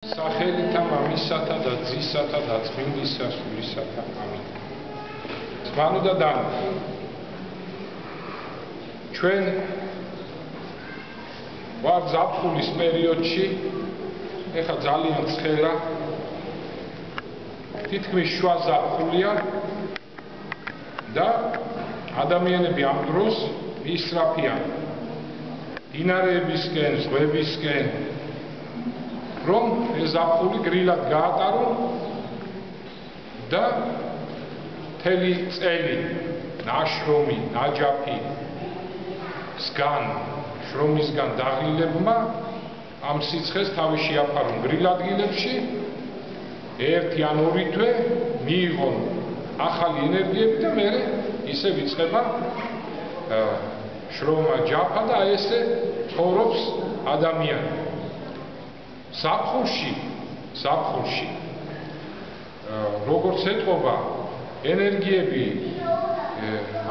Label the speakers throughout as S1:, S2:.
S1: სახელითა მამისათა და ძისათა და წმინდისა სულისათა ამინ. ძმანო და დანო, ჩვენ ვარ ზაფხულის პერიოდში, ეხლა ძალიან ცხელა, თითქმის შუა ზაფხულია და ადამიანები ამ დროს ისრაფიან მდინარეებისკენ, ზღვებისკენ, რომ ეს ზაფხული გრილად გაატარონ და მთელი წელი ნაშრომი, ნაჯაფი სგან, შრომისგან დაღილებმა ამ სიცხეს თავი შეაფარონ გრილადგილებში, ერთი ან ორი თვე მიიღონ ახალი ენერგიები და მერე ისე ვიწყება შრომა, ჯაფა და ესე ცხოვრობს ადამიანი. ზაფხულში როგორც ეთყობა, ენერგიები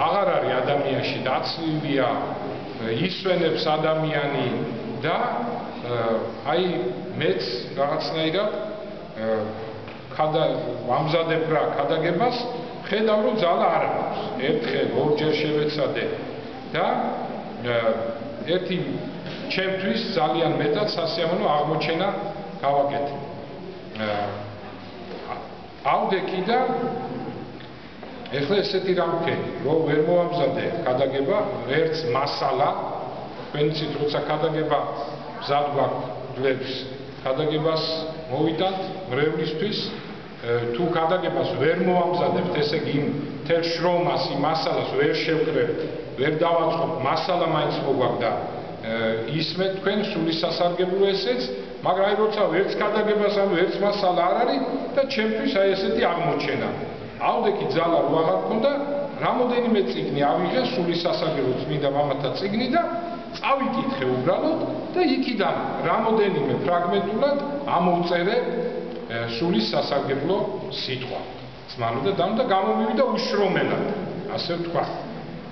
S1: აღარ არის ადამიანში, დაცლილია, ისვენებს ადამიანი და აი მეც რაღაცნაირად ვამზადებ რა ქადაგებას, ხედავ რომ ძალა არ აქვს. ერთხელ, ორჯერ შევეცადე და ერთი ჩემთვის ძალიან მეტად სასიამოვნო აღმოჩენა გავაკეთე. ავდექი და ეხლა ესეთი რამ ვქენი, რომ ვერ მოვამზადე ქადაგება, ვერც მასალა, თქვენიცით როცა ქადაგება მზად გვაქვს, ქადაგებას მოვიტანთ მრევლისთვის, თუ ქადაგებას ვერ მოვამზადებთ, ესე იგი მთელ შრომას, იმ მასალას ვერ შევკრებთ, ვერ დავაწყობთ, მასალა მაინც მოგვაქვს და ისმეთ თქვენ სულისასარგებლო ესეც, მაგრამ აი როცა ვერც ქადაგებას ან ვერც მასალა არ არის და ჩემთვის აი ესეთი აღმოჩენა. ავდექი ძალა რო აღარ მქონდა, რამოდენიმე წიგნი ავიღე სულისასარგებლო წმინდა მამათა წიგნი და წავიკითხე უბრალოდ და იქიდან რამოდენიმე ფრაგმენტულად ამოვწერე სულისასარგებლო სიტყვა. ძმანო და დანო და გამომივიდა უშრომელად, ასე ვთქვა.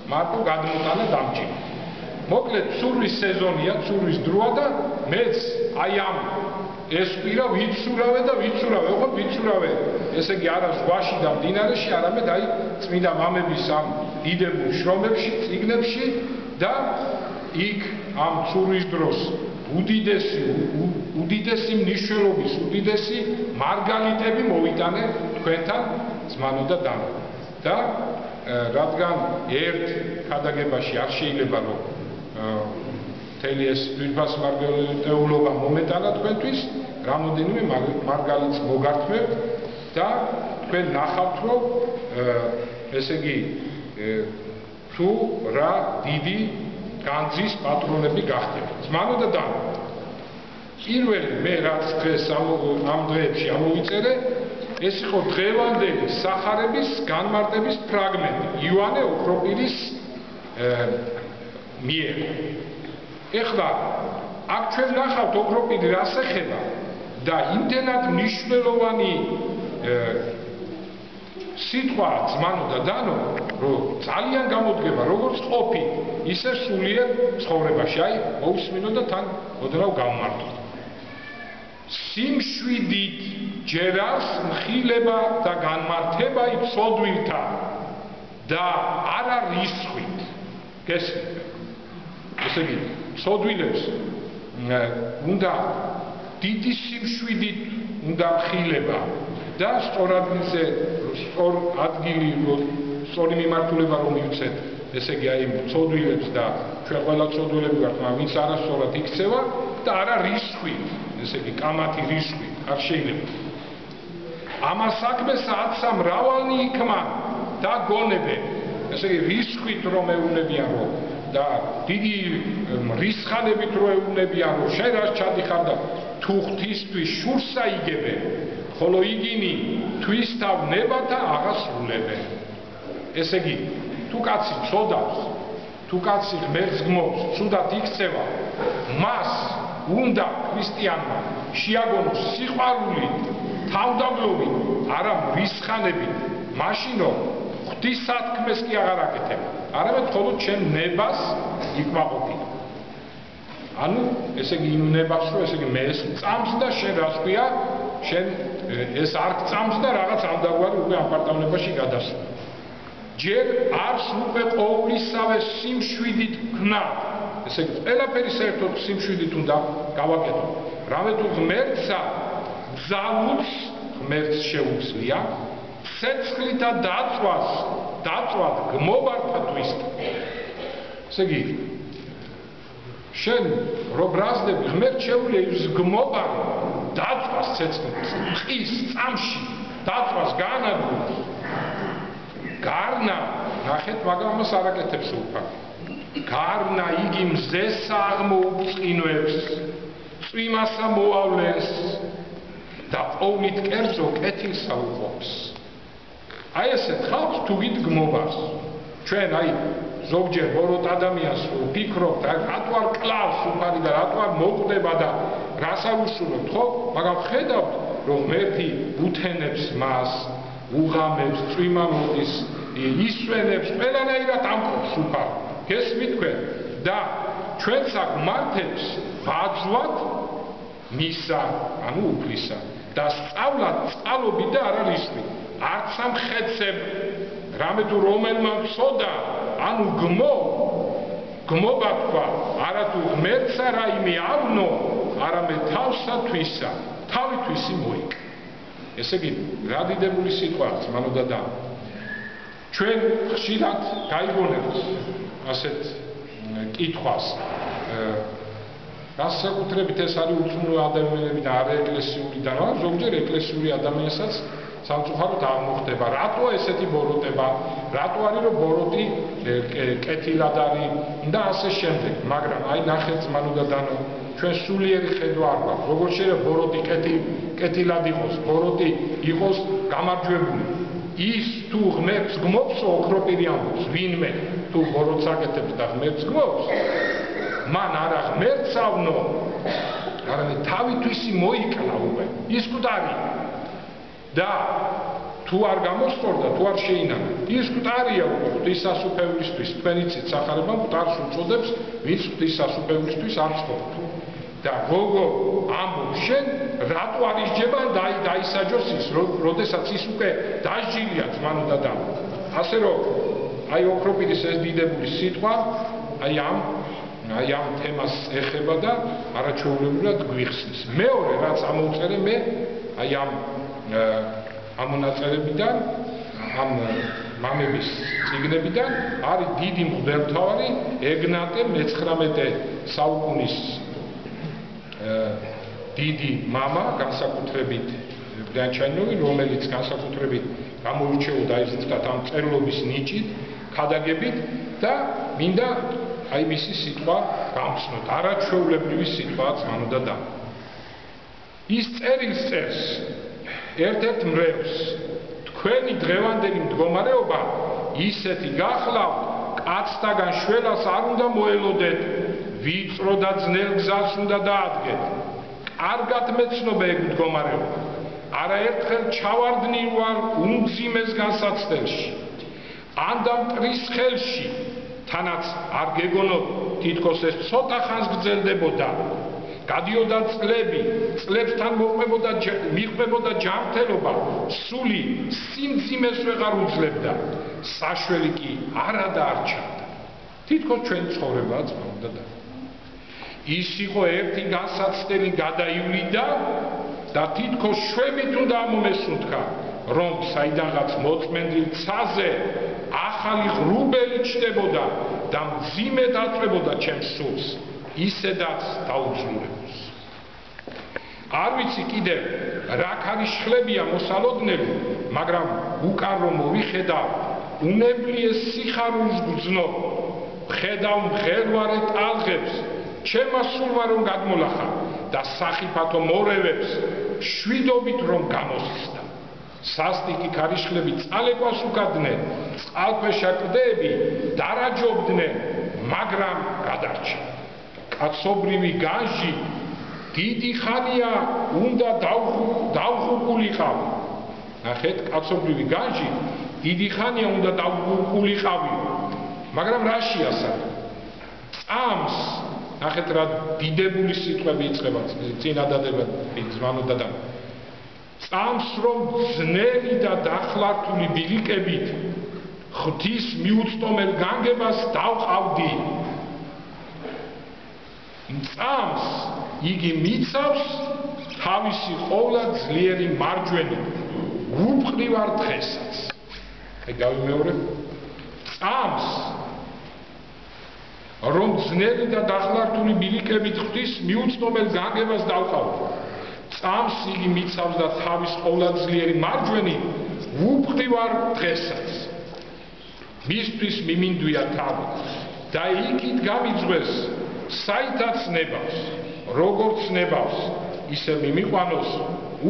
S1: მარტო გადმოტანა დამჭირდა. მოკლედ ცურვის სეზონია, ცურვის დროა და მეც აი ამ ესპირა ვიცურავე და ვიცურავე, ოღონდ ვიცურავე, ესე იგი არა ზღვაში და მდინარეში, არამედ აი წმინდა მამების ამ დიდებულ შრომებში, წიგნებში და იქ ამ ცურვის დროს უდიდესი მნიშვნელობის, უდიდესი მარგალიტები მოვიტანე თქვენთან, ძმანო და დანო. და რადგან ერთ ქადაგებაში არ შეიძლება რომ მთელი ეს თვითფას მარგალიტეულობა მომეტანა თქვენთვის, რამოდენიმე მარგალიტს მოგართმევთ და თქვენ ნახავთ, რომ ესე იგი თუ რა დიდი განძის პატრონები გახდებთ. ძმანო და დანო, პირველი მე რაც დღეს ამ დღეებში ამოვიწერე, ეს იყო დღევანდელი სახარების განმარტების ფრაგმენტი ივანე ოქროპირის მიერ. ეხლა აქ ჩვენ ნახავთ ოქროპირი რას ეხება და იმდენად მნიშვნელოვანი სიტყვა, ძმანო და დანო, რომ ძალიან გამოდგება როგორც ყოფი, ისე სულიერ ცხოვრებაში. აი, მოვისმინო და თან ოდნავ გავმართოთ. სიმშვიდით ჯერას მხილება და განმართება იცოდვილთა და არა რისხვით. გესმით? ესე იგი, ცოდვილებს უნდა დიდი სიმშვიდით უნდა მხილება და სწორ ადგილი, სწორი მიმართულება რომ მივცეთ, ესე იგი აი ცოდვილებს და ჩვენ ყველა ცოდვილები ვართ, მაგრამ ვინც არასწორად იქცევა და არა რისხვით, ესე იგი კამათი რისხვით, არ შეიძლება. ამას საქმესა ათსა მრავალნი იქმან და გონებენ, ესე იგი რისხვით რომ ეუბნებიან რომ და დიდი რისხანებით რო ეუბნებიან რომ შენ რას ჩადიხარ და თუ ღვთისთვის შურს აიგებენ, ხოლო იგინი თვისთავ ნებათა აღასრულებენ. ესე იგი, თუ კაცი ცოდავს, თუ კაცი ღმერთს გმობს, ცუდად იქცევა, მას უნდა ქრისტიანმა შეაგონოს სიყვარულით, თავდაბლობით, არა რისხანებით, მაშინ რომ ღვთის სათქმეს კი აღარ აკეთებ, არამედ მხოლოდ ჩემ ნებას იკმაყოფილებ. ანუ ესე იგი იმნებას რომ ესე იგი მე ეს წამს და შენ რას ქვია შენ ეს არ წამს და რაღაც ამდაგვარი უკვე აპარტამენტში გადასვლა ჯერ არს უკვე ყოვლისავე სიმშვიდით ქნა ესე იგი ყველაფერი საერთოდ სიმშვიდით უნდა გავაკეთო რამე თუ ღმერთსა ძალუც ღმერთს შეუძლია ცეცხლით და დაწვად გმობართათვის ესე იგი შენ რო ბრაზდები ღმერთ შეუძლია ის გმობარი დაწვას ცეცხლით ხის წამში დაწვას განადგურს გარნა ნახეთ მაგრამ მას არ აკეთებს უფალ გარნა იგი მზესა აღმოუწყინვებს წვიმასა მოავლენს და ყოვლით კერძო კეთილსა უყოფს აი ესეთ ხალხს თუ გიდგმობას ჩვენ აი ზოგჯერ ბოროტ ადამიანს ვფიქრობთ რატო არ კლავს უფალი და რატო არ მოკვდება და რას არ უშურვებთ ხო მაგრამ ხედავთ რომ ღმერთი უთენებს მას უღამებს წვიმა მოდის ისვენებს ყველანაირად ამყოფს უფალი გესმით თქვენ და ჩვენს აქ მართებს ბაძვად მისა ანუ უფლისა და სწავლად წყალობი და არ არის ისვი არც ამ ხეთსებ რამე თუ რომელმა ვწოდა ანუ გმობა თქვა არა თუ ღმერთსა რაიმე ავნო არამედ თავსა თვისა თავითვისი მოიკ ესე იგი რა დიდებული სიტყვაა ძმანო და ჩვენ ხშირად გაიგონებთ ასეთ კითხვას განსაკუთრებით ეს არის უცნობი ადამიანები და არაეკლესიურიდან ზოგჯერ ეკლესიური ადამიანსაც სამწუხაროდ არ მოხდება რატო ესეთი ბოროტება რატო არის რომ ბოროტი კეთილად არის და ასე შემდეგ მაგრამ აი ნახეთ ძმანო და დანო ჩვენ სულიერი ხედვა არ გვაქვს როგორ შეიძლება ბოროტი კეთილად იყოს ბოროტი იყოს გამარჯვებული ის თუ ღმერთს გმობს ოქროპირი ამბობს ვინმე თუ ბოროტს აკეთებს და ღმერთს გმობს მან არა ღმერთს ავნო არამედ თავითვისი მოიკლა უკვე ის მკვდარი და თუ არ გამოსწორდა თუ არ შეინახა ის მკვდარია უკვე ღვთის სასუფევლისთვის თქვენ იცით სახარება მკვდარს უწოდებს ვინც ღვთის სასუფევლისთვის არ ცხოვრობს და გოგო ამბობს შენ რატო არ ისჯება დაისაჯოს ის როდესაც ის უკვე დასჯილია ძმანო და ასე რომ აი ოქროპირის ეს დიდებული სიტყვა აი ამ თემას ეხება და არაჩვეულებრივად გვიხსნის მეორე რაც ამოვწერე მე აი ამ მონაწერებიდან ამ მამების წიგნებიდან არის დიდი მღვდელმთავარი ეგნატე მე-19 საუკუნის დიდი მამა განსაკუთრებით ბრიანჩაინოვი რომელიც განსაკუთრებით გამოირჩეოდა ის ზუსტად ამ წერილობის ნიჭით ქადაგებით და მინდა აი მისი სიტყვა გამხსნოთ არაჩვეულებრივი სიტყვაა ძმანო და ის წერილს წერს ერთ-ერთ მრევლს თქვენი დღევანდელი მდგომარეობა ისეთი გახლავთ კაცთაგან შველას არ უნდა მოელოდეთ ვიწრო და ძნელ გზას უნდა დაადგეთ კარგად მეცნობა ეგ მდგომარეობა არაერთხელ ჩავარდნილ ვარ უმძიმეს განსაცდელში ან და მტრის ხელში თანაც არ გეგონოთ თითქოს ეს ცოტა ხანს გრძელდებოდა გადიოდა წლებსთან მიყვებოდა ჯანმრთელობა სული სიმძიმეს ვეღარ უძლებდა საშველი კი არა დაარჩენდა თითქოს ჩვენ ცხოვრებაა ძმაო და ის იყო ერთი განსაცდელი გადაივლიდა და თითქოს შვებით უნდა ამომესუნთქა რომ საიდანღაც მოწმენდილ ცაზე ახალი ღრუბელი ჩნდებოდა და მძიმედ აწვებოდა ჩემს სულს ისედაც დაუძლურებს არ ვიცი კიდევ რა ქარიშხლებია მოსალოდნელი მაგრამ უკან რომ მოვიხედავ უნებლიეს სიხარულს გძნო ხედავ მღელვარე ტალღებს ჩემმა სულმა რომ გადმოლახა და სახიფათო მორევებს შვიდობით რომ გამოსცდა სასტიკი ქარიშხლები წალეკვას უკადდნენ წყალქვეშა კლდეები დარაჯობდნენ მაგრამ გადარჩა კაცობრივი განჟი დიდი ხანია უნდა დავღუყულიყავი ნახეთ კაცობრივი განჟი დიდი ხანია უნდა დავღუყულიყავი მაგრამ რაშია საქმე წამს ნახეთ რა დიდებული სიტყვები იწყება წინადადებები ზმანოდა და წამს რომ ძნელი და დახლართული ბილიკებით ღვთის მიუწტომელ განგებას დავყავდი წამს იგი მიცავს თავისი ყოლა ძლიერი მარჯვენი უბყრივარ დღესაც აი გავიმეორებ წამს რომ ძნელი და დახლართული ბილიკებით ღვთის მიუწტომელ განგებას დავყავდი წამს იგი მიცავს და თავის ყოლა ძლიერი მარჯვენი უბყრივარ დღესაც მისთვის მიმინდვია თავი და იქით გამიძღვეს საითაც ნებავს როგორც ნებავს ისე მიმიყვანოს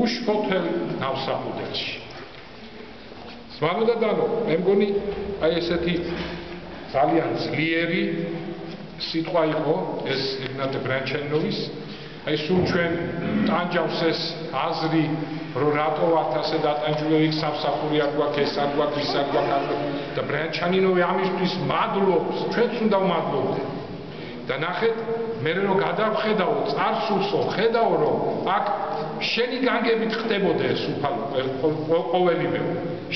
S1: უშფოთელ ნავსაყუდელში ზმანოდა დანო მე მგონი აი ესეთი ძალიან ძლიერი სიტყვა იყო ეს ეგნატე ბრანჩენოვის აი სულ ჩვენ ტანჯავს ეს აზრი რომ რატო ვართ ასე დატანჯულები სამსახური არ გვაქვს ეს არ გვაქვს ის არ გვაქვს და ბრანჩანინოვი ამისთვის მადლობს ჩვენც უნდა ვმადლობდეთ და ნახეთ მე რომ გადავხედავო წარსულსო ხედავ რომ აქ შენი განგებით ხდებოდა ეს უფალო ყოველივე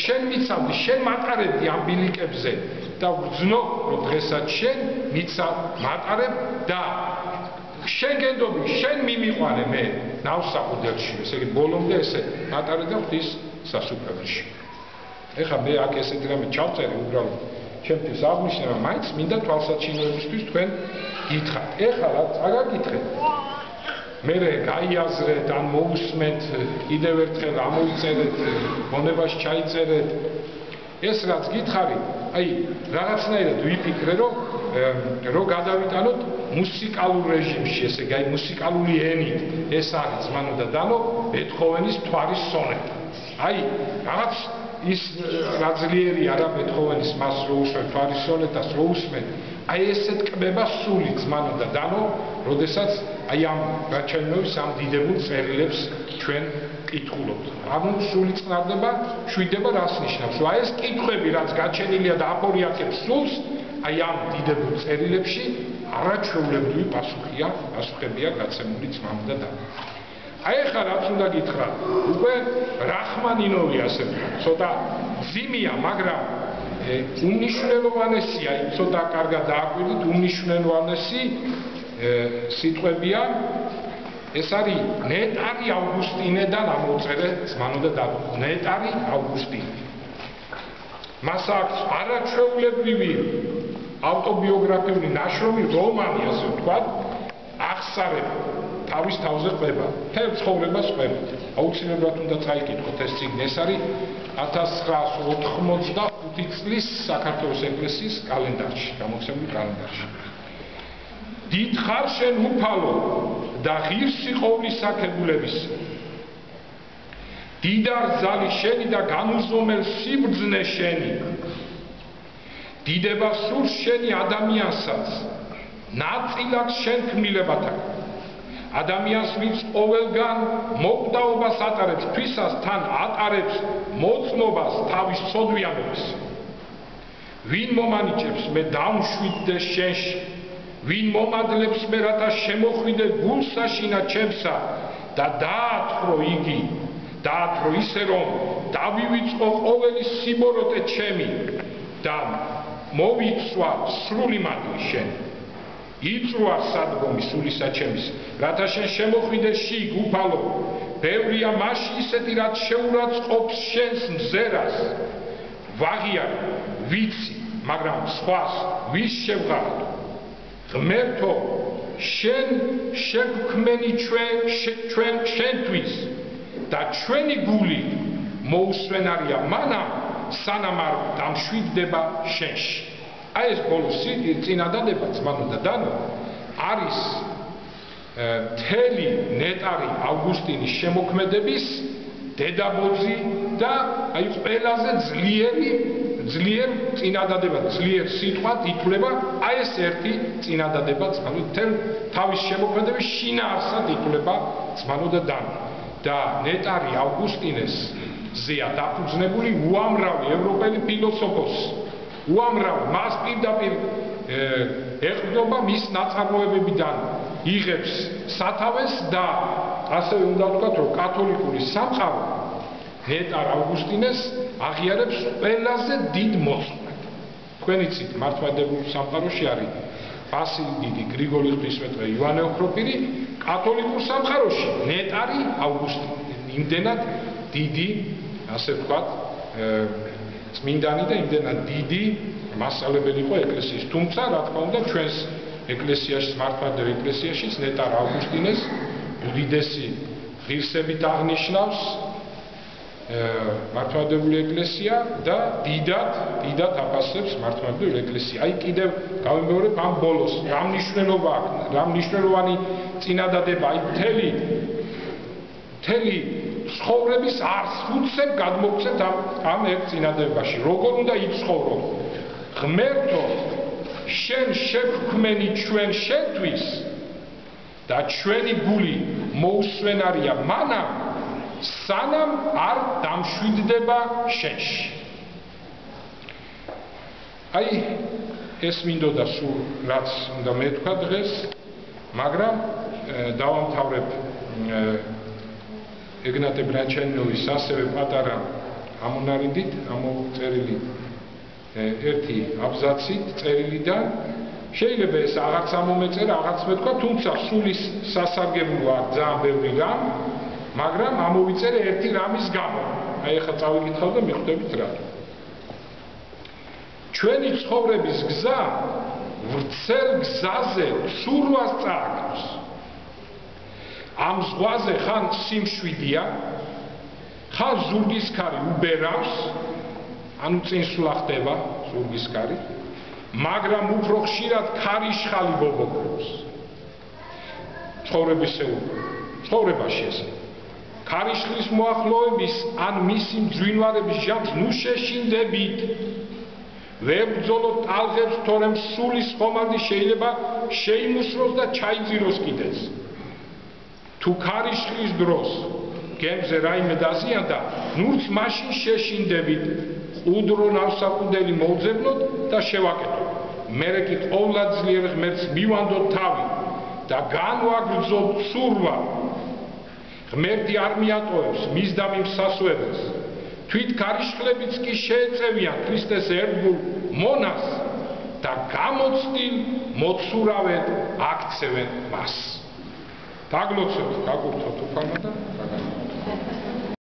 S1: შენ მიცავდი შენ მატარებდი ამ ბილიკებზე და ვგრძნობ რომ დღესაც შენ მიცავ მატარებ და შენ გენდობი შენ მიმიყვანე მე ნავსაყუდელში ესე იგი ბოლომდე ესე მატარე და ღვთის სასუფეველში ეხლა მე აქ ესეთი რამე ჩავწერე უბრალოდ ჩემთვის აღნიშნა მაინც მინდა თვალსაჩინოებისთვის თქვენ გითხრათ ეხლა რაც აგაკითხეთ მე გაიაზრეთ ან მოусმენთ კიდევ ერთხელ ამოიწერეთ მონებას ჩაიწერეთ ეს რაც გითხარით აი რაღაცნაირად ვიფიქრე რომ გადავიტანოთ მუსიკალურ რეჟიმში ესე იგი აი მუსიკალური ენით ეს არის ზმანოდა დანო ბეთჰოვენის მთვარის სონეტა აი რაღაც ის რა ძლიერი არა ბეთჰოვენის მას რო უსმენ მთვარის სონეტას რო უსმენ აი ესეთ კბება სული ზმანოდა დანო როდესაც აი ამ რაჩენოვის ამ დიდებულ წერილებს ჩვენ კითხულობთ ამ სული წყნარდება შვიდება რას ნიშნავს რომ აი ეს კითხვები რაც გაჩენილია და აპორიაკებს სულს აი ამ დიდებულ წერილებში არაჩვეულებრივი პასუხებია გაცემული ძმამდა და აი ახლა რაც უნდა გითხრათ უკვე რახმანინოვი ასე ცოტა ძიმია მაგრამ უმნიშვნელოვანესია ცოტა კარგად დააკვირდით უმნიშვნელოვანესი სიტყვებია ეს არის ნეტარი ავგუსტინედან ამოწერე ზმანოდა და ნეტარი ავგუსტინე მას აქვს არაჩვეულებრივი ავტობიოგრაფიული ნაშრომი რომანი ასე ვთქვათ აღსარება თავის თავზე ყვება მთელ ცხოვრებას ყვება აუცილებლად უნდა წაიკითხოთ ეს წიგნი ეს არის 1985 წლის საქართველოს ეკლესიის კალენდარში გამოცემული კალენდარში დიდხარ შენ უფალო და ღირსი ყოვლის საქებულების დიდარ ზალი შენი და განუზომელ სიბრძნე შენი დიდება სურს შენი ადამიანსაც ნაწილაკ შენ ქმნილებათა ადამიანს ვინც ყოველგან მოკდაობას ატარებს თვისას თან ატარებს მოწმობას თავის ცოდვიანობის ვინ მომანიჭებს მე დამშვიდდე შენში ვინ მომადლებს მე რათა შემოხვიდე გულსაშინა ჩემსა და დაათრო იგი დაათრო ისე რომ დავივიწყო ყოველი სიბოროტე ჩემი და მოვიცვა სრული მადლი შენ იწვა სადგომი სულისა ჩემის რათა შენ შემოხვიდე შიგ უფალო ბევრია მასში ისეთი რაც შეურაცხყოფს შენს მზერას ვაღია ვიცი მაგრამ სხვას ვის შევღარდო ღმერთო შენ შეგვქმენი ჩვენთვის და ჩვენი გული მოუსვენარია მანამ სანამ არ დამშვიდდება შენში აი ეს ბოლოს წინადადება ზმანოდა დანო არის მთელი ნეტარი ავგუსტინის შემოქმედების დედაბოძი და აი ყველაზე ძლიერ წინადადება ძლიერ სიტყვად ითვლება აი ეს ერთი წინადადება ზმანოდა მთელ თავის შემოქმედების შინაარსად ითვლება ზმანოდა დანო და ნეტარი ავგუსტინეს ზეა დაფუძნებული უამრავი ევროპელი ფილოსოფოსი უამრავი მას პირდაპირ ეყრდნობა მის ნაწარმოებებიდან იღებს სათავეს და ასევე უნდა ვთქვათ, რომ კათოლიკური სამყარო ნეტარ ავგუსტინეს აღიარებს ყველაზე დიდ მოწმედ. თქვენ იცით, მართლმადიდებლურ სამყაროში არის ბასილი დიდი, გრიგოლი ღვთისმეტყველო, იოანე ოქროპირი, კათოლიკურ სამყაროში ნეტარი ავგუსტინე იმდენად დიდი, ასე ვთქვათ, წმინდანი და იმდენად დიდი მასწავლებელი იყო ეკლესიის. თუმცა, რა თქმა უნდა, ჩვენს ეკლესიაში, მართლმადიდებლურ ეკლესიაში ნეტარ ავგუსტინეს უდიდესი ღირსებით აღნიშნავს მართლმადიდებლური ეკლესია და დიდად აფასებს მართლმადიდებლური ეკლესია. აი კიდევ გავიმეორებ ამ ბოლოს, რა მნიშვნელოვანი წინადადება, აი მთელი ცხოვრების არს უცებ გადმოგცეთ ამ ერთ წინადადებაში. როგორ უნდა იცხოვრო? ღმერთო, შენ შეგქმენი ჩვენ შენთვის და ჩვენი გული მოუსვენარია მანამ, სანამ არ დამშვიდდება შენში. აი ეს მინდოდა სულ რაც უნდა მეთქვა დღეს, მაგრამ დავამთავრებ ეგნატე ბრანჩენოვის ასევე პატარა ამონარიდით, ამოწერილი ერთი აბზაცით წერილიდან. შეიძლება ეს აღარც ამომეწერა, აღარც მეთქვა, თუმცა სულის სასარგებლოა ძალიან ბევრი რამ, მაგრამ ამოვიწერე ერთი რამის გამო. აი ახლა წავიკითხავ და მიხვდებით რა. ჩვენი ცხოვრების გზა ვრცელ გზაზე ცურვას წააგავს. ამ ზღვაზე ხან სიმშვიდეა, ხან ზურგისქარი უბერავს, ანუ წინსვლა ხდება ზურგისქარი, მაგრამ უფრო ხშირად ქარიშხალი ბობოქრობს. ცხოვრებაში ეს ქარიშხლის მოახლოების ან მისი მძვინვარების ჟამს ნუ შეშინდებით. ვერ ბრძოლოთ ტალღებს, თორემ სულის ხომალდი შეიძლება შეიმუსროს და ჩაიძიროს კიდეც. თუ ქარიშხლის დროს გემზე რაიმე დაზიანდა, ნურც მაშინ შეშინდებით, ყუდრო ნავსაყუდელი მოვძებნოთ და შევაკეთოთ. მერე კი ყოვლადძლიერ ღმერთს მივანდოთ თავი და განვაგრძობ ცურვა. ღმერთი არ მიატოვებს მის და მიმსასვენებს. თვით ქარიშხლებიც კი შეეწევიან ქრისტეს ერთგულ მონას და გამოცდილ მოცურავედ აქცევენ მას. დაგლოცოთ, გაკურთხოთ უფალმა და